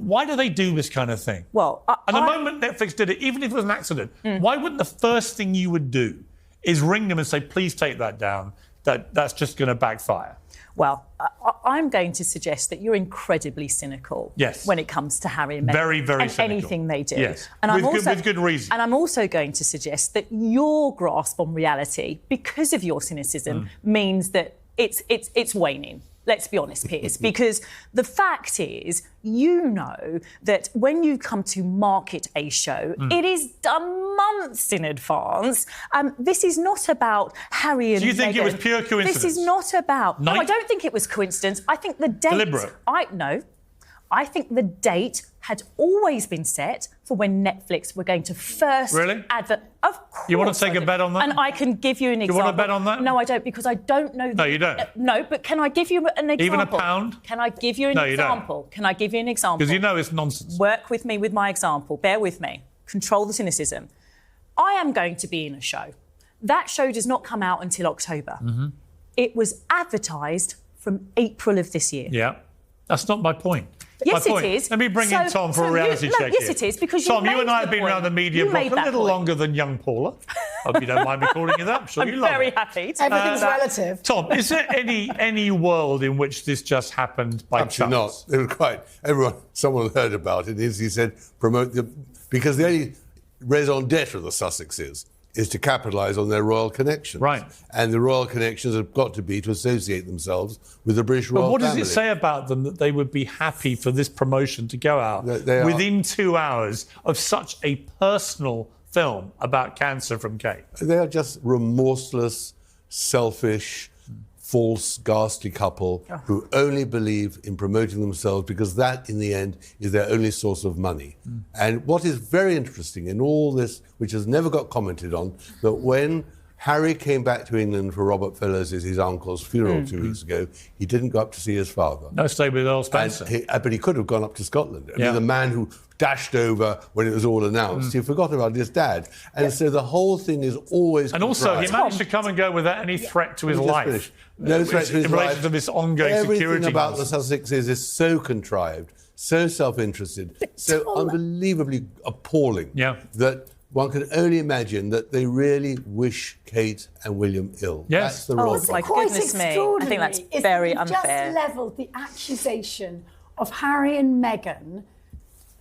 why do they do this kind of thing? Well, and the moment Netflix did it, even if it was an accident, why wouldn't the first thing you would do is ring them and say, please take that down, that's just going to backfire? Well, I'm going to suggest that you're incredibly cynical when it comes to Harry and Meghan. Very, very and cynical. Anything they do. Yes, and with good reason. And I'm also going to suggest that your grasp on reality, because of your cynicism, means that it's waning. Let's be honest, Piers, because the fact is, you know that when you come to market a show, it is done months in advance. This is not about Harry and Meghan. Do you think it was pure coincidence? This is not about... No, I don't think it was coincidence. I think the date... Deliberate? I think the date had always been set for when Netflix were going to first advert. Of course. You want to take a bet on that? And I can give you an example. Do you want to bet on that? No, I don't, because I don't know. No, you don't. No, but can I give you an example? Even a pound? Can I give you an example? Can I give you an example? Because you know it's nonsense. Work with me with my example. Bear with me. Control the cynicism. I am going to be in a show. That show does not come out until October. It was advertised from April of this year. Yeah. That's not my point. Yes, it is. Let me bring in Tom for a reality check. Yes, it is, because Tom, you and I have been around the media block a little longer than young Paula. Hope you don't mind me calling you that. I'm sure you love it. I'm very happy. Everything's relative. Tom, is there any world in which this just happened by Absolutely chance? not. It was quite... Someone heard about it. He said, because the only raison d'etre of the Sussexes is to capitalise on their royal connections. Right. And the royal connections have got to be to associate themselves with the British royal family. But what does it say about them that they would be happy for this promotion to go out within 2 hours of such a personal film about cancer from Kate? They are just remorseless, selfish, false, ghastly couple who only believe in promoting themselves because that, in the end, is their only source of money. And what is very interesting in all this, which has never got commented on, that when Harry came back to England for Robert Fellowes' his uncle's funeral 2 weeks ago, he didn't go up to see his father. No, stayed with Earl Spencer. But he could have gone up to Scotland. I mean, the man who dashed over when it was all announced, he forgot about his dad. And so the whole thing is always... And also, he managed to come and go without any threat to his life. No threat to his life. In relation to this ongoing security... Everything about the Sussexes is so contrived, so self-interested, so unbelievably appalling that one can only imagine that they really wish Kate and William ill. Yes. That's the wrong my goodness me. I think that's very unfair. Just levelled the accusation of Harry and Meghan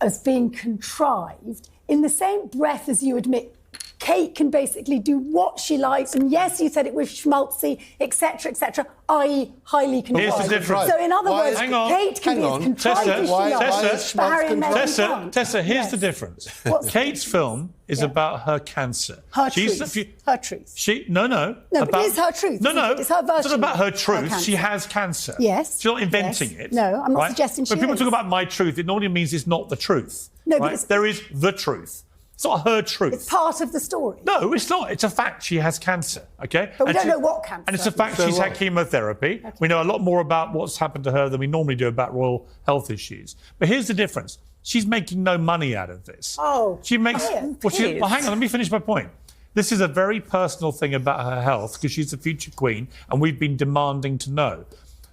as being contrived in the same breath as you admit Kate can basically do what she likes, and yes, you said it was schmaltzy, etc., i.e. highly contrived. Here's the difference. So in other words, Kate can be as contrived as she likes, but Harry and Meghan can't. Tessa, here's the difference. Kate's film is about her cancer. Her truth. Her truth. No, but it is her truth. No. It's her version. It's not about her truth. She has cancer. Yes. She's not inventing it. No, I'm not suggesting she is. When people talk about my truth, it normally means it's not the truth. No, right? but there is the truth. It's not her truth. It's part of the story. No, it's not. It's a fact she has cancer, OK? But we don't know what cancer. And it's a fact she's had chemotherapy. Okay. We know a lot more about what's happened to her than we normally do about royal health issues. But here's the difference. She's making no money out of this. She makes... Well, hang on, let me finish my point. This is a very personal thing about her health because she's the future queen and we've been demanding to know.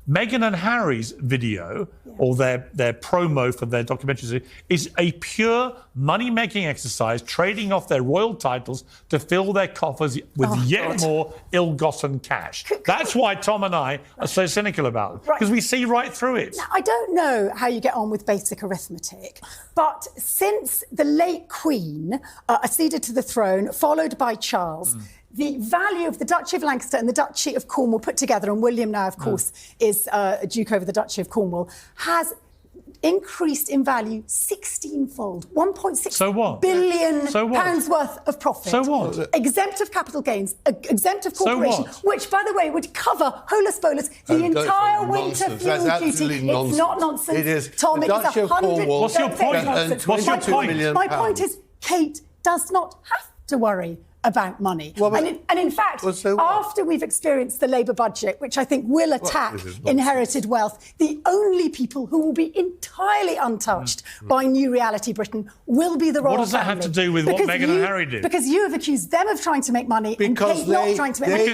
Meghan and Harry's video, or their promo for their documentary, is a pure money-making exercise, trading off their royal titles to fill their coffers with more ill-gotten cash. That's why Tom and I are so cynical about it, because we see right through it. Now, I don't know how you get on with basic arithmetic, but since the late Queen acceded to the throne, followed by Charles, the value of the Duchy of Lancaster and the Duchy of Cornwall put together, and William now, of course, is a Duke over the Duchy of Cornwall, has increased in value 16-fold. 1.6 billion pounds worth of profit. So what? Exempt of capital gains, exempt of corporation, which, by the way, would cover holus bolus the entire winter fuel duty. It's not nonsense. It is. Tom, it is 100... What's your point? What's your point? My point is Kate does not have to worry about money. And in fact, after we've experienced the Labour budget, which I think will attack inherited wealth, the only people who will be entirely untouched by New Reality Britain will be the royal family. What does that have to do with what Meghan and Harry did? Because you have accused them of trying to make money and Kate not trying to make money.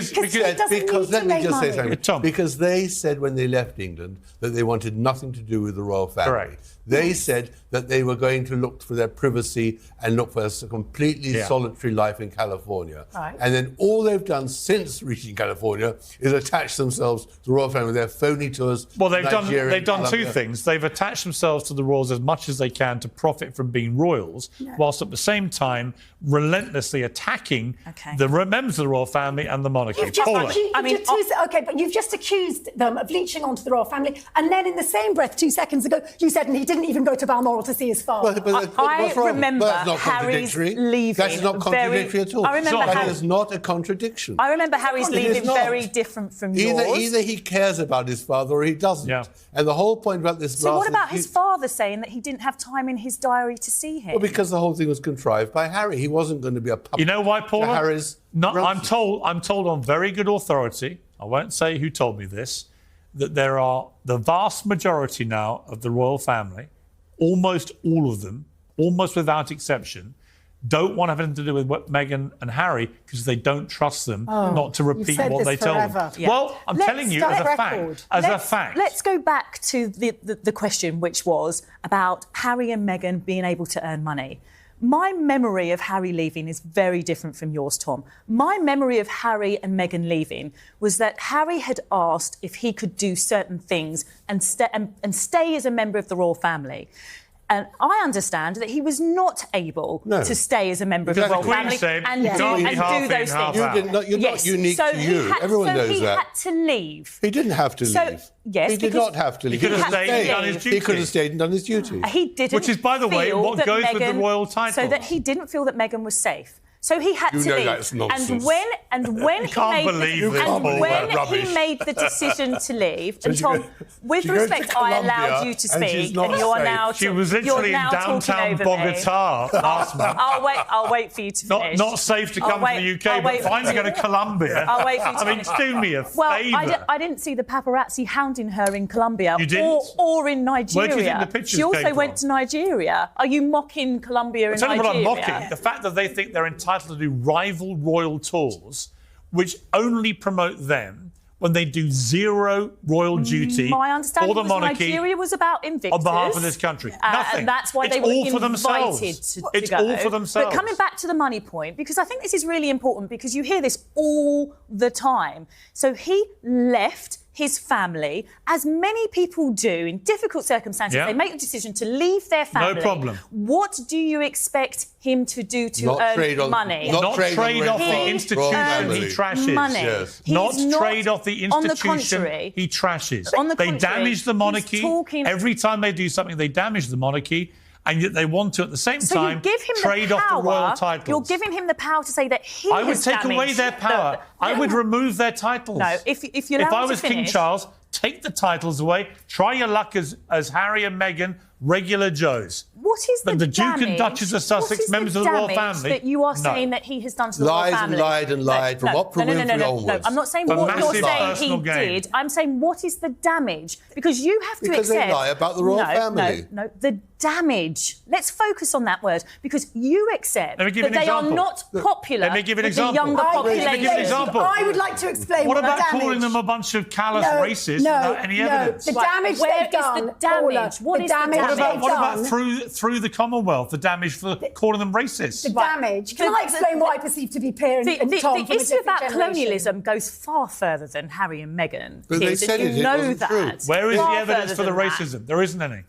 Because let me just say something. Because they said when they left England that they wanted nothing to do with the royal family. Correct. They said that they were going to look for their privacy and look for a completely solitary life in California. Right. And then all they've done since reaching California is attach themselves to the royal family with their phony tours. Well, they've Nigeria, done two things. They've attached themselves to the royals as much as they can to profit from being royals, whilst at the same time relentlessly attacking the members of the royal family and the monarchy. But you've just accused them of leeching onto the royal family, and then in the same breath, 2 seconds ago, you said he didn't even go to Balmoral to see his father. I remember Harry's leaving. That is not contradictory at all. That is not a contradiction. I remember Harry's leaving very different from yours. Either he cares about his father or he doesn't. Yeah. And the whole point about this. So what about his father saying that he didn't have time in his diary to see him? Well, because the whole thing was contrived by Harry. He wasn't going to be a puppet. You know why, Paula? Harry's I'm told on very good authority, I won't say who told me this, that there are the vast majority now of the royal family, almost all of them, almost without exception, don't want to have anything to do with Meghan and Harry because they don't trust them not to repeat what they tell them. Yeah. Well, I'm telling you as a fact. Let's go back to the question, which was about Harry and Meghan being able to earn money. My memory of Harry leaving is very different from yours, Tom. My memory of Harry and Meghan leaving was that Harry had asked if he could do certain things and stay as a member of the royal family. And I understand that he was not able to stay as a member of the royal family and do those things. You're not unique to you. Everyone knows that. So he had to leave. He didn't have to leave. Yes, he did not have to leave. He could have stayed and done his duty. He could have stayed and done his duty. He didn't. Which is, by the way, what goes with the royal title. So that he didn't feel that Meghan was safe. So he had to leave. That's nonsense. And when he made the decision to leave, and Tom, with respect, I allowed you to speak, and you're now she was literally in downtown Bogota last month. I'll wait for you to finish. Not safe to come to the UK, but fine to go to Colombia. I'll wait for you to finish. Do me a favour. Well, I didn't see the paparazzi hounding her in Colombia or in Nigeria. Where do you think the pictures She also came went to Nigeria. Are you mocking Colombia and Nigeria? Tell you what I'm mocking. The fact that they think they're entitled to do rival royal tours, which only promote them when they do zero royal duty My understanding for the was monarchy Nigeria was about Invictus. on behalf of this country. Nothing. And that's why it's they were all for invited themselves. to It's go. all for themselves. But coming back to the money point, because I think this is really important, because you hear this all the time. So he left his family, as many people do in difficult circumstances. They make the decision to leave their family. No problem. What do you expect him to do to earn money? Not trade off the institution he trashes. Money. Yes. Not trade off the institution he trashes. On the they contrary, damage the monarchy. Every time they do something, they damage the monarchy. And yet they want to, at the same time, trade off the royal titles. You're giving him the power to say that he I would take away their power. I would remove their titles. No, if you if I was King Charles, take the titles away. Try your luck as Harry and Meghan, regular Joes. What is the Duke and Duchess of Sussex, members of the royal family? That you are saying that he has done to the royal family? Lied and lied from what proven No, I'm not saying what you're saying he did. I'm saying what is the damage? Because you have to accept... Because they lie about the royal family. No, the damage. Let's focus on that word, because you accept that they are not popular Let me give an with example. the younger population. Let me give an example. I would like to explain what the about damage. calling them a bunch of callous racists without any evidence? The damage they've done. The damage? What is the damage? What about through the Commonwealth, the damage for calling them racist? The damage. Can I explain what I perceive to be Piers and Tom? The issue about colonialism goes far further than Harry and Meghan. But they said it know that. True. Where is the evidence for the racism? There isn't any.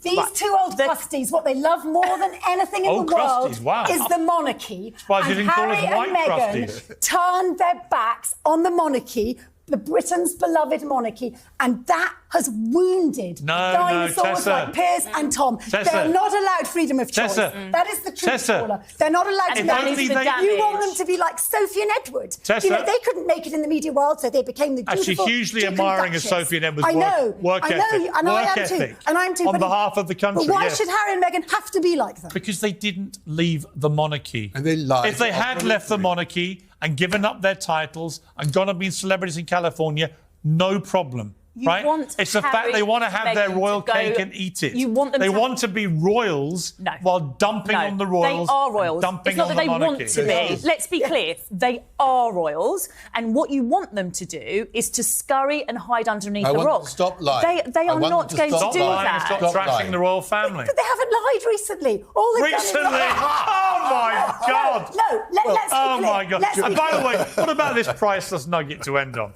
These two old crusties, what they love more than anything in the world is the monarchy. Why you didn't call us white Meghan crusties? turned their backs on the monarchy, the Britain's beloved monarchy, and that has wounded dinosaurs like Piers and Tom. They're not allowed freedom of choice. That is the truth, Paula. They're not allowed to make You want them to be like Sophie and Edward. Tessa, they couldn't make it in the media world, so they became the beautiful actually hugely Duke and admiring of Duchess. Sophie and Edward's work I ethic. And I am too. And I'm too. On behalf of the country. But why should Harry and Meghan have to be like them? Because they didn't leave the monarchy. And they lied. If they had left the monarchy and given up their titles and gone and been celebrities in California, no problem. right? want It's the fact Harry they want to have their Meghan royal to go- cake and eat it. You want them they to- want to be royals No. while dumping No, on the royals. They are royals. And dumping It's not on that the they monarchy. want to be. Let's be clear. They are royals, and what you want them to do is to scurry and hide underneath I the want them rock. to stop lying. They I are want not them to going to stop do lying. that. Stop Stop trashing lying. the royal family. But they haven't lied recently. All they've Recently? done is... Oh my God! No, let's be Oh clear. my God! Let's be And by the clear. way, what about this priceless nugget to end on?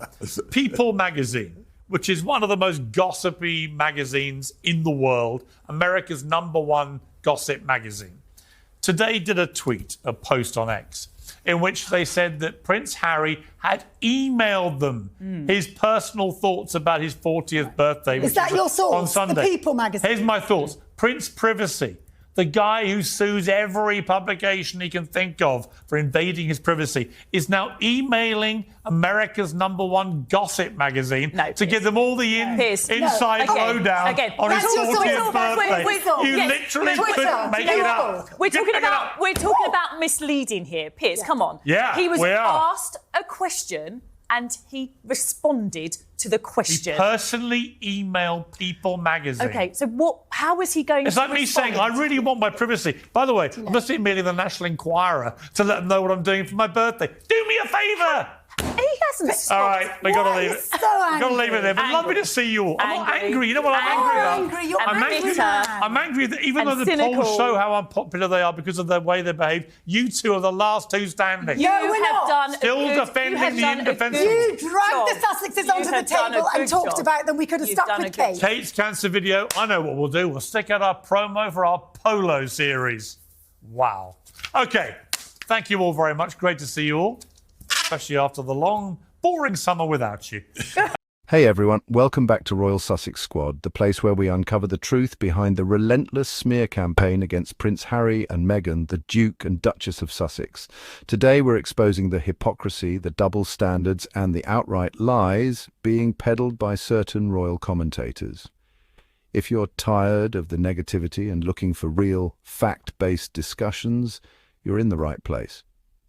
People magazine, which is one of the most gossipy magazines in the world, America's #1 gossip magazine, today did a post on X, in which they said that Prince Harry had emailed them his personal thoughts about his 40th birthday. Is which that your source, on Sunday. the People magazine? Here's my thoughts. Prince Privacy, the guy who sues every publication he can think of for invading his privacy, is now emailing America's #1 gossip magazine to give them all the inside lowdown on his That's your 40th source. birthday. You Yes, literally Twitter. couldn't make it up. We're talking about misleading here, Piers. Come on. Yeah, he was we are. asked a question and he responded to the question. He personally emailed People magazine. Okay, so how was he going It's to like me respond? saying, I really want my privacy. By the way, I'm just emailing the National Enquirer to let them know what I'm doing for my birthday. Do me a favour! He hasn't stopped. All right, we got to leave it. So We've got to leave it there. But Angry. lovely to see you all. I'm not Angry. angry. You know what I'm angry about? angry. You're I'm angry, angry. man. I'm angry that even And though the cynical. polls show how unpopular they are because of the way they behave, you two are the last two standing. You No, we're have not. done Still a good, defending you have the done a indefensible. good You dragged job. the Sussexes You onto the have done a table and good talked job. about them. We could have You've stuck done with a good Kate. Kate's cancer video. I know what we'll do. We'll stick out our promo for our polo series. Wow. Okay. Thank you all very much. Great to see you all, especially after the long, boring summer without you. Hey everyone, welcome back to Royal Sussex Squad, the place where we uncover the truth behind the relentless smear campaign against Prince Harry and Meghan, the Duke and Duchess of Sussex. Today we're exposing the hypocrisy, the double standards and the outright lies being peddled by certain royal commentators. If you're tired of the negativity and looking for real, fact-based discussions, you're in the right place.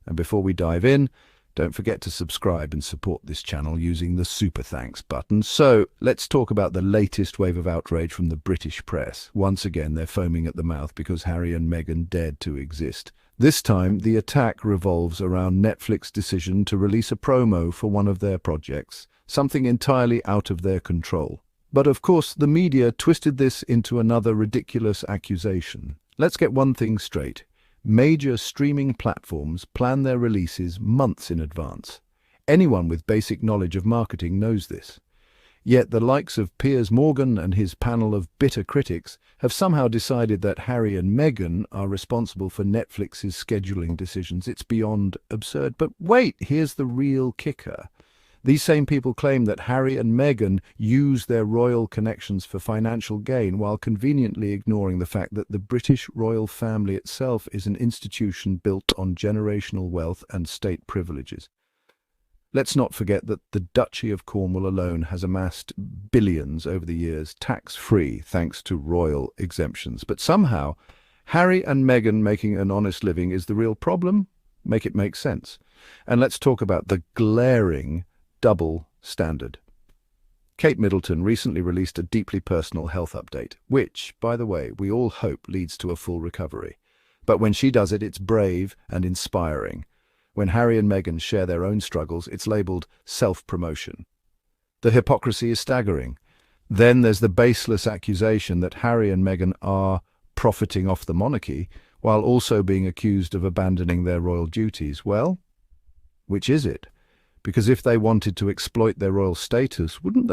And before we dive in, don't forget to subscribe and support this channel using the super thanks button. So let's talk about the latest wave of outrage from the British press. Once again, they're foaming at the mouth because Harry and Meghan dared to exist. This time, the attack revolves around Netflix's decision to release a promo for one of their projects, something entirely out of their control. But of course, the media twisted this into another ridiculous accusation. Let's get one thing straight. Major streaming platforms plan their releases months in advance. Anyone with basic knowledge of marketing knows this. Yet the likes of Piers and his panel of bitter critics have somehow decided that Harry and Meghan are responsible for Netflix's scheduling decisions. It's beyond absurd. But wait, here's the real kicker. These same people claim that Harry and Meghan use their royal connections for financial gain while conveniently ignoring the fact that the British royal family itself is an institution built on generational wealth and state privileges. Let's not forget that the Duchy of Cornwall alone has amassed billions over the years, tax-free thanks to royal exemptions. But somehow, Harry and Meghan making an honest living is the real problem? Make it make sense. And let's talk about the glaring double standard. Kate Middleton recently released a deeply personal health update, which, by the way, we all hope leads to a full recovery. But when she does it, it's brave and inspiring. When Harry and Meghan share their own struggles, it's labelled self-promotion. The hypocrisy is staggering. Then there's the baseless accusation that Harry and Meghan are profiting off the monarchy, while also being accused of abandoning their royal duties. Well, which is it? Because if they wanted to exploit their royal status, wouldn't they